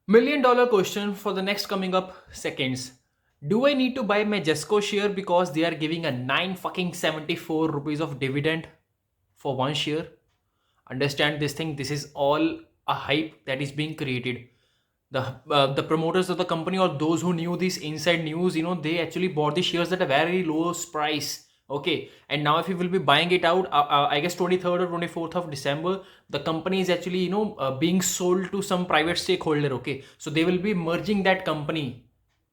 Million dollar question for the next coming up seconds. Do I need to buy my Jesco share because they are giving a 9 fucking 74 rupees of dividend for one share? Understand this thing. This is all a hype that is being created. The promoters of the company or those who knew this inside news, they actually bought the shares at a very lowest price. Okay, and now if you will be buying it out, I guess 23rd or 24th of December, the company is actually being sold to some private stakeholder. Okay, so they will be merging that company.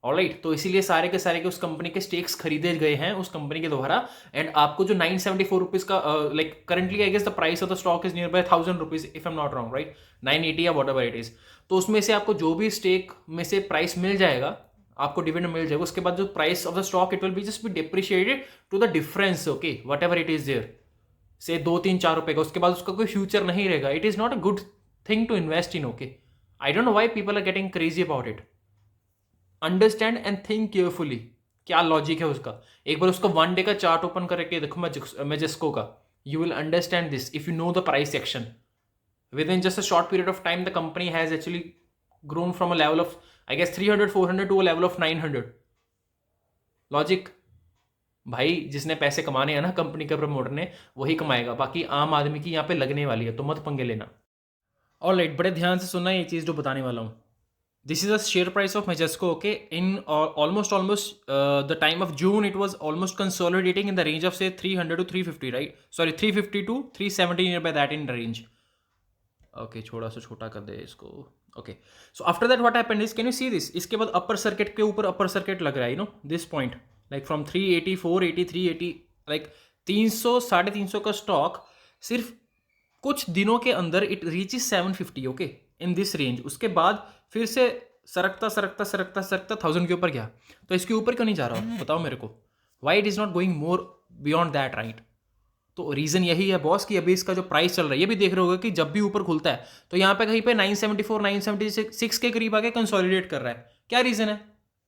Alright, तो इसीलिए सारे के उस company के stakes खरीदे गए हैं उस कंपनी के द्वारा। एंड आपको जो 974 रुपीज का like currently I guess the price of the stock is near by 1000 rupees if I am not wrong, right? 980 या वॉट एवर इट इज। तो उसमें से आपको जो भी स्टेक में से प्राइस मिल जाएगा, आपको डिविडेंड मिल जाएगा, उसके बाद जो price of the stock it will be just be depreciated to the difference. Okay, whatever it is there से 2 3 4 रुपए का, उसके बाद उसका कोई फ्यूचर नहीं रहेगा। It is not a good thing to invest in. Okay, I don't know why people are getting crazy about it. Understand and think carefully क्या लॉजिक है उसका। एक बार उसका 1 डे का चार्ट ओपन करके देखो मैजेस्को का, you will understand this if you know the price action. Within just a short period of time the company has actually grown from a level of I guess 300 400 to a level of 900। Logic भाई, जिसने पैसे कमाने हैं ना company के promoter ने, वही कमाएगा, बाकी आम आदमी की यहाँ पे लगने वाली है, तो मत पंगे लेना। ऑलराइट, बड़े ध्यान से सुनना ये चीज़ जो बताने वाला हूँ। This is the share price of Majesco. Okay, in almost the time of June, it was almost consolidating in the range of say 300 to 350, right? Sorry, 350 to 370, nearby that in the range. Okay, छोड़ा सा छोटा कर दे इसको। Okay, so after that what happened is, can you see this? इसके बाद upper circuit के ऊपर upper circuit लग रहा है, this point, like from 380 480 380, like 300 350 का स्टॉक सिर्फ कुछ दिनों के अंदर it reaches 750। Okay, in this range. उसके बाद फिर से सरकता सरकता सरकता सरकता 1000 के ऊपर गया। तो इसके ऊपर क्यों नहीं जा रहा, बताओ मेरे को। Why it is not going more beyond that, right? तो रीज़न यही है बॉस कि अभी इसका जो प्राइस चल रहा है, ये भी देख रहे होगा कि जब भी ऊपर खुलता है तो यहाँ पे कहीं पे 974 976 के करीब आके कंसोलिडेट कर रहा है। क्या रीज़न है?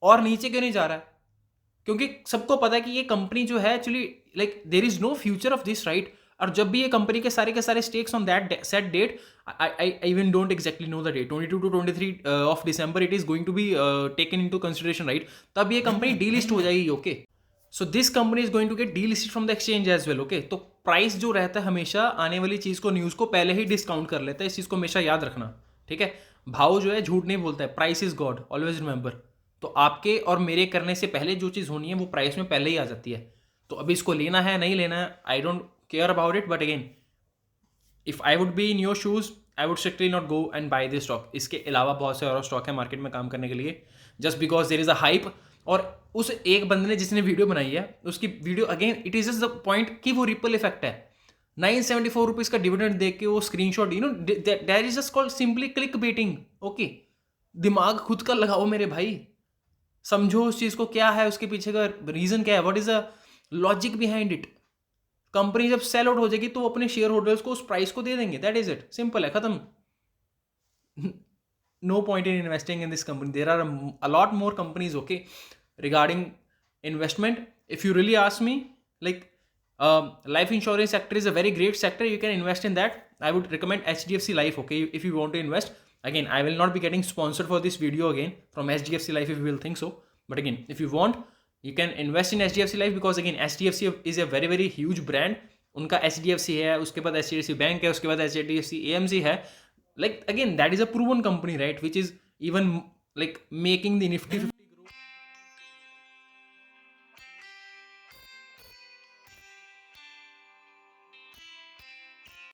और नीचे क्यों नहीं जा रहा है? क्योंकि सबको पता है कि ये कंपनी जो है actually like there is no future of this, right? और जब भी ये कंपनी के सारे stakes on that set date, I even don't exactly know the date, 22 to 23 of December it is going to be taken into consideration, right? तब ये company delist हो जाएगी। Okay, so this company is going to get delisted from the exchange as well. Okay, तो price जो रहता है हमेशा आने वाली चीज़ को, न्यूज़ को पहले ही डिस्काउंट कर लेता है। इस चीज़ को हमेशा याद रखना, ठीक है? भाव जो है झूठ नहीं बोलता है, price is God, always remember. तो आपके और मेरे करने से पहले जो चीज़ होनी है वो प्राइस में पहले ही आ जाती है। तो अभी इसको लेना है नहीं लेना है, I don't care about it, but again if I would be in your shoes I would strictly not go and buy this stock. इसके अलावा बहुत से और स्टॉक है मार्केट में काम करने के लिए, just because there is a hype. और उस एक बंदे ने जिसने वीडियो बनाई है उसकी video, again it is the point कि वो रिपल इफेक्ट है। 974 रुपीज का डिविडेंड देख के वो screenshot, that is just called simply click baiting. Okay, दिमाग खुद का लगाओ मेरे भाई, समझो उस चीज को, क्या है उसके पीछे का रीजन, क्या है, what is the logic behind it. Company जब सेल आउट हो जाएगी तो वो अपने शेयर होल्डर्स को उस प्राइस को दे देंगे, दैट इज इट, सिंपल है, खत्म। no point in investing in this company. There are a lot more companies, okay, regarding investment. If you really ask me, like life insurance sector is a very great sector, you can invest in that. I would recommend HDFC Life, okay, if you want to invest. Again, I will not be getting sponsored for this video again from HDFC Life if you will think so, but again if you want, you can invest in HDFC Life because again HDFC is a very very huge brand. उनका HDFC है, उसके बाद HDFC bank है, उसके बाद HDFC AMC है। Like again that is a proven company, right, which is even like making the nifty 50